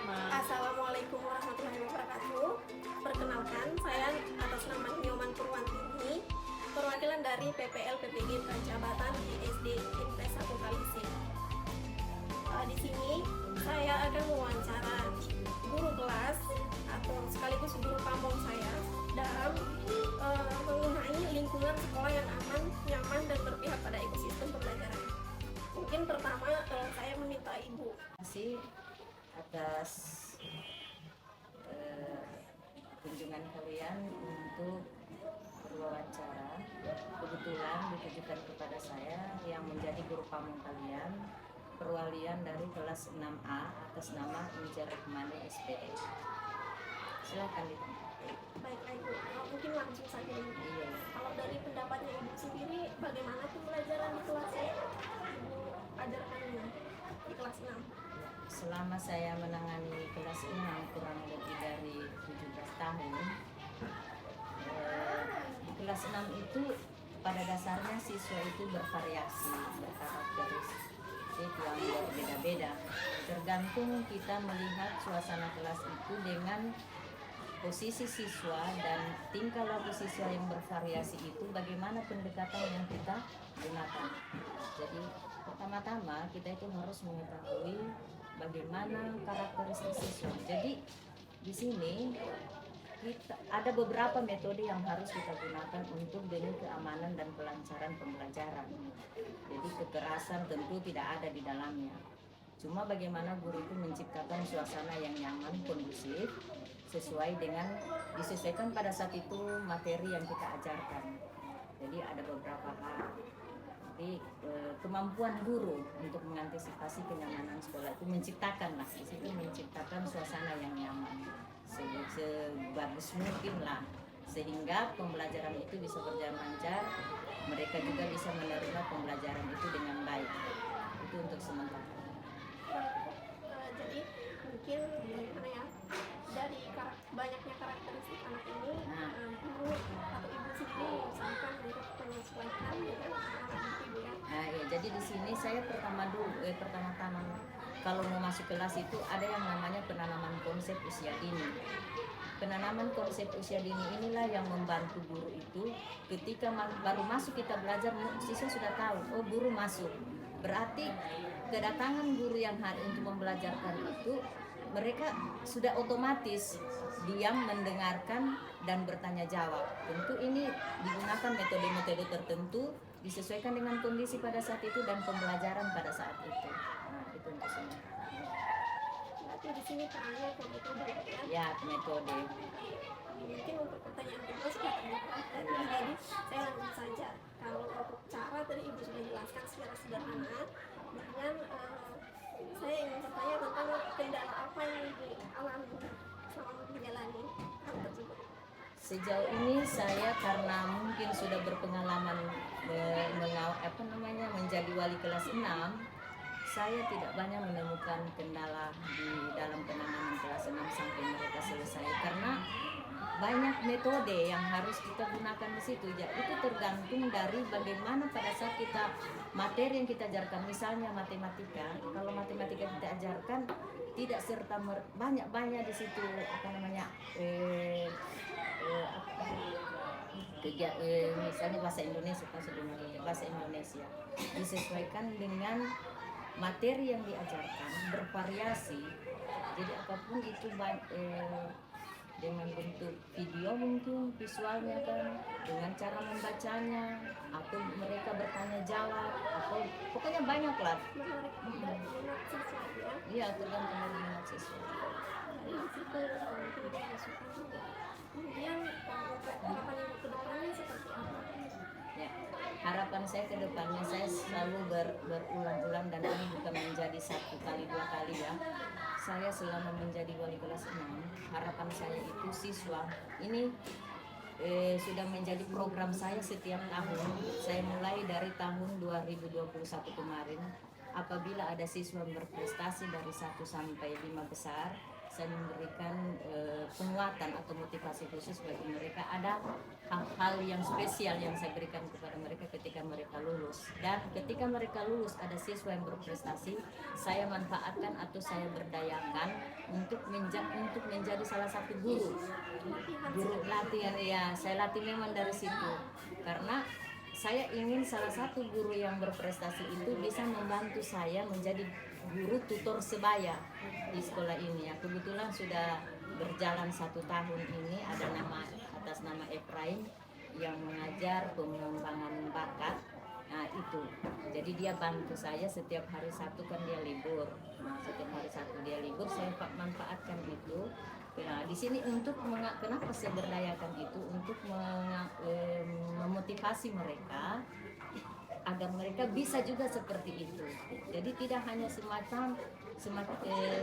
Assalamualaikum warahmatullahi wabarakatuh. Perkenalkan, saya atas nama Nyoman Purwantini, perwakilan dari PPL PPG Prajabatan di SD Infes 1 Kalisik. Di sini saya akan mewawancara guru kelas atau sekaligus guru pamong saya dalam mengenai lingkungan sekolah yang aman, nyaman, dan berpihak pada ekosistem pembelajaran. Mungkin pertama saya meminta Ibu. Terima kasih atas kunjungan kalian untuk berwawancara. Kebetulan ditujukan kepada saya yang menjadi guru pamong kalian, perwalian dari kelas 6A atas nama Incer Rehmani SPE. Silahkan ditanya. Baiklah Ibu, mungkin langsung saja Ibu. Iya. Kalau dari pendapatnya Ibu sendiri, bagaimana pembelajaran di kelas Ibu ajarkannya di kelas 6? Selama saya menangani kelas 6 kurang lebih dari 17 tahun, di kelas 6 itu pada dasarnya siswa itu bervariasi, berkarakteristik yang berbeda-beda. Tergantung kita melihat suasana kelas itu dengan posisi siswa dan tingkah laku siswa yang bervariasi itu, bagaimana pendekatan yang kita gunakan. Jadi pertama-tama kita itu harus mengetahui bagaimana karakteristik siswa. Jadi di sini kita ada beberapa metode yang harus kita gunakan untuk demi keamanan dan kelancaran pembelajaran. Jadi kekerasan tentu tidak ada di dalamnya. Cuma bagaimana guru itu menciptakan suasana yang nyaman, kondusif, sesuai dengan disesuaikan pada saat itu materi yang kita ajarkan. Jadi ada beberapa hal. Jadi kemampuan guru untuk mengantisipasi kenyamanan sekolah itu menciptakan suasana yang nyaman sebagus mungkin lah, sehingga pembelajaran itu bisa berjalan lancar, mereka juga bisa menerima pembelajaran itu dengan baik. Itu untuk sementara. Jadi mungkin bagaimana ya, dari banyaknya karakteristik anak ini, guru atau ibu sendiri misalkan untuk menyesuaikan dengan anak ibu ya. Nah, ya, jadi di sini saya pertama-tama kalau mau masuk kelas itu ada yang namanya penanaman konsep usia dini. Penanaman konsep usia dini inilah yang membantu guru itu ketika baru masuk kita belajar, siswa sudah tahu, oh guru masuk. Berarti kedatangan guru yang hari untuk membelajarkan itu, mereka sudah otomatis diam mendengarkan dan bertanya jawab. Tentu ini digunakan metode-metode tertentu disesuaikan dengan kondisi pada saat itu dan pembelajaran pada saat itu. Nah, itu untuk semua. Berarti di sini perannya ke metode ya? Ya, metode. Mungkin untuk pertanyaan kedua sudah terbuka tadi, jadi saya langsung saja. Kalau untuk cara tadi ibu sudah jelaskan secara sederhana, dengan saya ingin bertanya tentang kendala apa yang ibu alami selama menjalani hal tersebut. Sejauh ini saya karena mungkin sudah berpengalaman menjadi wali kelas 6, saya tidak banyak menemukan kendala di dalam penanganan kelas 6 sampai mereka selesai, karena banyak metode yang harus kita gunakan di situ. Jadi itu tergantung dari bagaimana pada saat kita materi yang kita ajarkan, misalnya matematika. Kalau matematika kita ajarkan tidak serta banyak di situ misalnya bahasa Indonesia disesuaikan dengan materi yang diajarkan, bervariasi. Jadi apapun itu dengan bentuk video, mungkin visualnya kan, dengan cara membacanya, atau mereka bertanya jawab, atau pokoknya banyak lah. Menarik minat siswa ya. Iya, tergantung dari minat siswa. Dari situ tidak masukkan juga. Kemudian harapan ibu ke depannya seperti apa? Ya, harapan saya ke depannya, saya selalu berulang-ulang, dan ini bukan menjadi 1 kali 2 kali ya. Saya selama menjadi wali kelas 6, harapan saya itu siswa ini sudah menjadi program saya setiap tahun. Saya mulai dari tahun 2021 kemarin. Apabila ada siswa berprestasi dari 1 sampai 5 besar, saya memberikan penguatan atau motivasi khusus bagi mereka. Ada hal-hal yang spesial yang saya berikan kepada mereka ketika mereka lulus, dan ketika mereka lulus ada siswa yang berprestasi, saya manfaatkan atau saya berdayakan untuk menjadi salah satu guru latihan. Ya, saya latih memang dari situ, karena saya ingin salah satu guru yang berprestasi itu bisa membantu saya menjadi guru tutor sebaya di sekolah ini. Ya, kebetulan sudah berjalan 1 tahun ini, ada atas nama Efraim yang mengajar pengembangan bakat. Nah itu, jadi dia bantu saya setiap hari Sabtu kan dia libur. Setiap hari Sabtu dia libur, saya manfaatkan itu. Nah, di sini untuk kenapa saya berdayakan itu untuk memotivasi mereka agar mereka bisa juga seperti itu. Jadi tidak hanya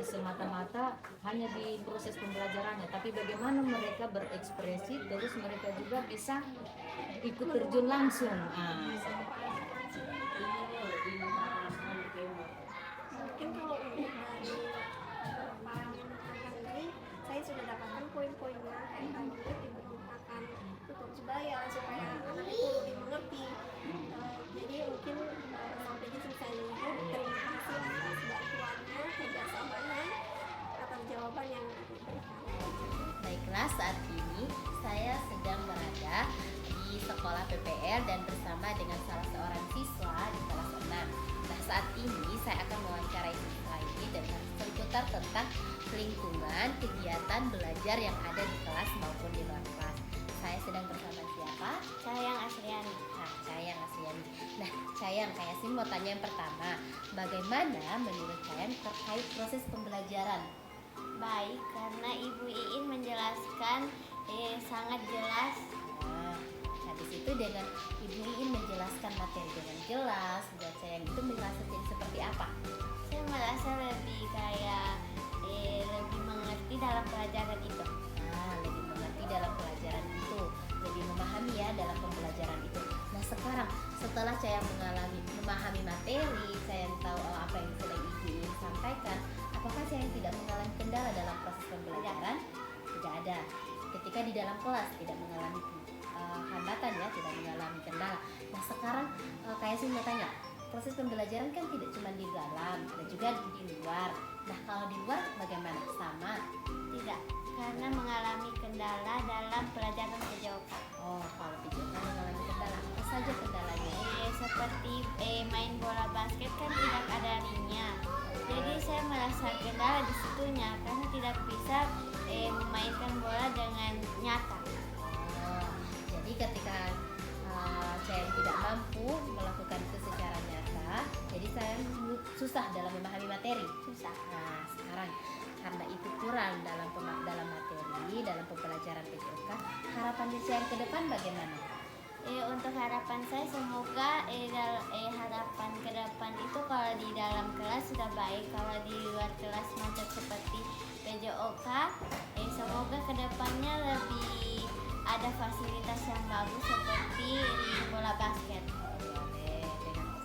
semata-mata hanya di proses pembelajarannya, tapi bagaimana mereka berekspresi, terus mereka juga bisa ikut terjun langsung. Mungkin kalau untuk dari pengembangan ini, saya sudah dapatkan poin-poinnya kayak tadi diperlukan tutur sebaya supaya anak itu lebih mengerti. Jadi mungkin sampai di sini saya dulu. Terima kasih atas bantuannya, kerjasamanya, atas jawaban yang diberikan. Baiklah, saat ini saya sedang berada di sekolah PPR dan bersama dengan salah seorang siswa di kelas 6. Nah, saat ini saya akan mewawancarai siswa ini dengan seputar tentang lingkungan kegiatan belajar yang ada di kelas maupun di luar kelas. Saya sedang bersama siapa? Cayang Asriani. Nah, Cayang Asriani. Nah, Cayang, kayak sih mau tanya yang pertama, bagaimana menurut Cayang terkait proses pembelajaran? Baik, karena Ibu Iin menjelaskan sangat jelas. Nah, habis itu dengan Ibu Iin menjelaskan materi dengan jelas, buat Cayang itu merasa jadi seperti apa? Saya merasa lebih kayak lebih mengerti dalam pelajaran itu. Nah, lebih mengerti dalam pelajaran itu, lebih memahami ya dalam pembelajaran itu. Nah, sekarang setelah Cayang memahami materi, Cayang tahu apa yang sedang Ibu Iin sampaikan, apakah Cayang tidak mengalami kendala dalam proses pembelajaran? Tidak ada. Ketika di dalam kelas tidak mengalami hambatan ya, tidak mengalami kendala. Nah, sekarang kayak sih mau tanya, proses pembelajaran kan tidak cuma di dalam, ada juga di luar. Nah, kalau di luar bagaimana? Sama? Tidak, karena mengalami kendala dalam pelajaran PJOK. Oh, kalau PJOK mengalami kendala, apa saja kendalanya? Seperti main bola basket kan tidak ada ringnya. Jadi saya merasa kendala di situnya karena tidak bisa memainkan bola dengan nyata. Oh, jadi ketika saya tidak mampu melakukan itu secara nyata, jadi saya susah dalam memahami materi. Susah. Nah, sekarang karena itu kurang dalam materi, dalam pembelajaran PJOK, harapannya saya ke depan bagaimana? Untuk harapan saya semoga harapan ke depan itu kalau di dalam kelas sudah baik, kalau di luar kelas macet seperti PJOK, semoga ke depannya lebih ada fasilitas yang bagus seperti di bola basket.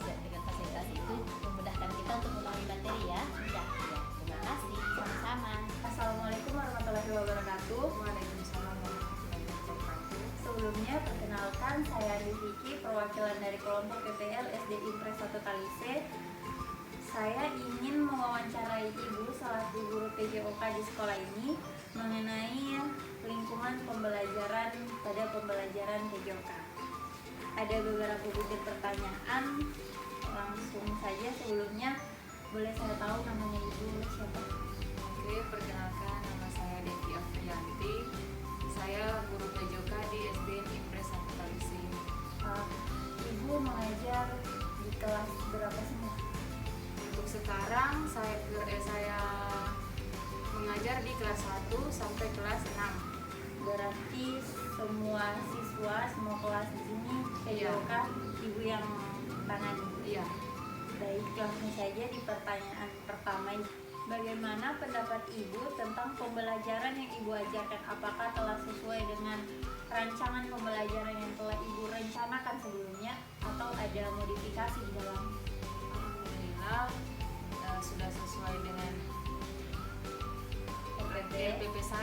Dengan fasilitas itu memudahkan kita untuk memahami materi ya. Ya, Terima kasih. sama-sama. Assalamualaikum warahmatullahi wabarakatuh. Waalaikumsalam warahmatullahi wabarakatuh. Sebelumnya perkenalkan, saya Andi Vicky, perwakilan dari kelompok PPL SD Impres 1 Talise. Saya ingin mewawancarai Ibu selaku guru PJOK di sekolah ini mengenai lingkungan pembelajaran pada pembelajaran PJOK. Ada beberapa butir pertanyaan, langsung saja. Sebelumnya boleh saya tahu namanya Ibu siapa? Oke, perkenalkan, nama saya Devi Afrianti. Saya guru PJOK di SD Impres 1 Talise. Ibu mengajar di kelas berapa sih? Untuk sekarang saya mengajar di kelas 1 sampai kelas 6. Berarti semua siswa, semua kelas di sini PJOK Ibu yang tangani. Iya. Baik, langsung saja di pertanyaan pertama. Bagaimana pendapat Ibu tentang pembelajaran yang Ibu ajarkan? Apakah telah sesuai dengan rancangan pembelajaran yang telah Ibu rencanakan sebelumnya atau ada modifikasi di dalam? Alhamdulillah sudah sesuai dengan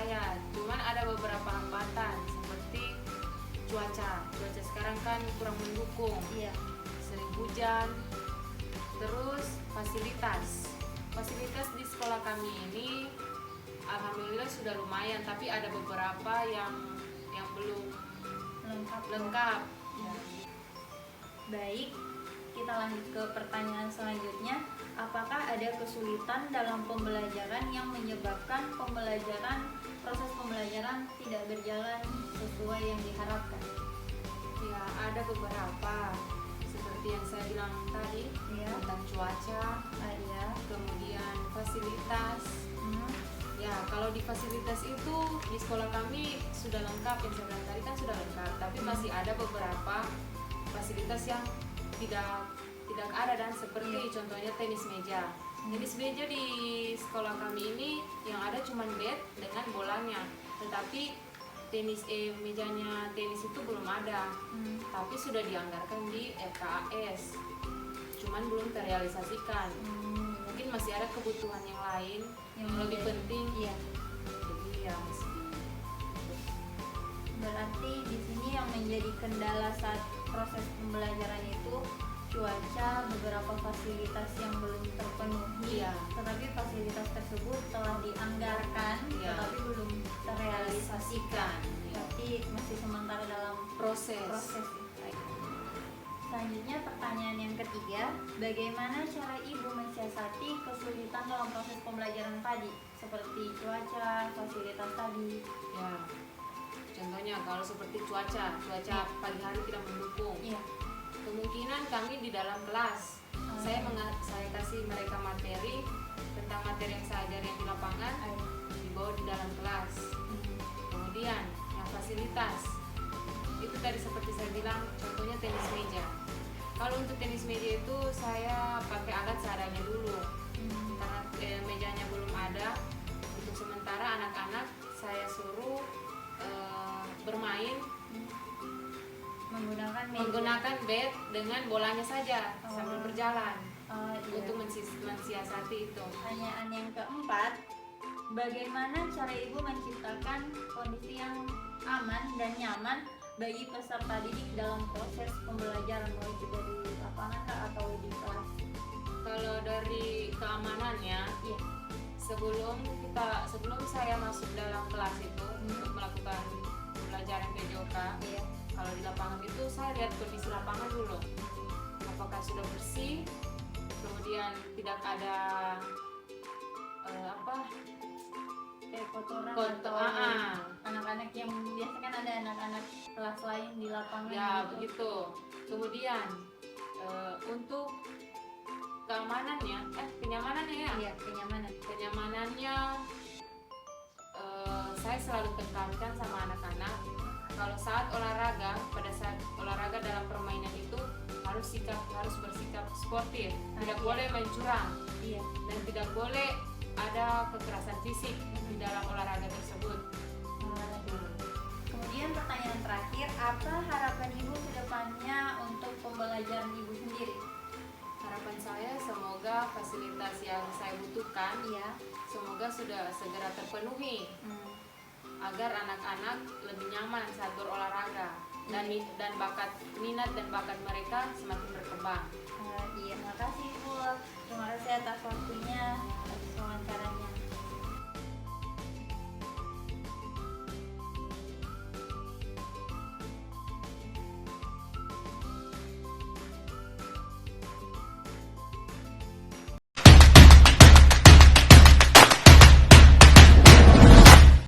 saya. Cuman ada beberapa hambatan seperti cuaca sekarang kan kurang mendukung, Iya. sering hujan. Terus fasilitas di sekolah kami ini alhamdulillah sudah lumayan, tapi ada beberapa yang belum lengkap. Baik, kita lanjut ke pertanyaan selanjutnya. Apakah ada kesulitan dalam pembelajaran yang menyebabkan proses pembelajaran tidak berjalan sesuai yang diharapkan? Ya, ada beberapa seperti yang saya bilang tadi, Iya. tentang cuaca, Iya. kemudian fasilitas. Ya, kalau di fasilitas itu di sekolah kami sudah lengkap, yang saya bilang tadi kan sudah lengkap, tapi masih ada beberapa fasilitas yang tidak ada, dan seperti contohnya tenis meja. Tenis meja di sekolah kami ini yang ada cuma bed dengan bolanya, tetapi mejanya tenis itu belum ada, tapi sudah dianggarkan di RKAS, cuman belum terrealisasikan. Mungkin masih ada kebutuhan yang lain yang lebih penting. Iya. Jadi ya mesti. Berarti di sini yang menjadi kendala saat proses pembelajaran itu cuaca, beberapa fasilitas yang belum terpenuhi. Iya. Tetapi fasilitas tersebut telah dianggarkan, Iya. tetapi belum terrealisasikan. Iya. Berarti masih sementara dalam Proses. proses. Selanjutnya pertanyaan yang ketiga, bagaimana cara ibu mensiasati kesulitan dalam proses pembelajaran tadi, seperti cuaca, fasilitas tadi? Ya. Contohnya kalau seperti cuaca pagi hari tidak mendukung. Iya. Kemungkinan kami di dalam kelas, saya kasih mereka materi tentang materi yang saya ajari di lapangan, dibawa di dalam kelas. Kemudian yang fasilitas itu tadi seperti saya bilang, contohnya tenis meja. Kalau untuk tenis meja itu saya pakai alat seadanya dulu, karena mejanya belum ada. Untuk sementara anak-anak saya suruh bermain menggunakan bed dengan bolanya saja sambil berjalan untuk mensiasati itu. Pertanyaan yang keempat, bagaimana cara ibu menciptakan kondisi yang aman dan nyaman bagi peserta didik dalam proses pembelajaran, baik itu di lapangan atau di kelas? Kalau dari keamanannya, Iya. sebelum saya masuk dalam kelas itu untuk melakukan pembelajaran PJOK, Iya. kalau di lapangan itu saya lihat kondisi lapangan dulu, apakah sudah bersih, kemudian tidak ada Kotoran kotor, atau anak-anak yang biasa kan ada anak-anak kelas lain di lapangan ya gitu. begitu. Kemudian untuk keamanannya, kenyamanannya ya. Iya, Kenyamanannya saya selalu tekankan sama anak-anak kalau pada saat olahraga dalam permainan itu harus bersikap sportif, tidak boleh main curang, Iya. dan tidak boleh ada kekerasan fisik di dalam olahraga tersebut. Kemudian pertanyaan terakhir, apa harapan ibu ke depannya untuk pembelajaran ibu sendiri? Harapan saya semoga fasilitas yang saya butuhkan Iya. semoga sudah segera terpenuhi agar anak-anak lebih nyaman saat berolahraga dan minat dan bakat mereka semakin berkembang. Iya, makasih ibu. Terima kasih atas waktunya, atas wawancaranya.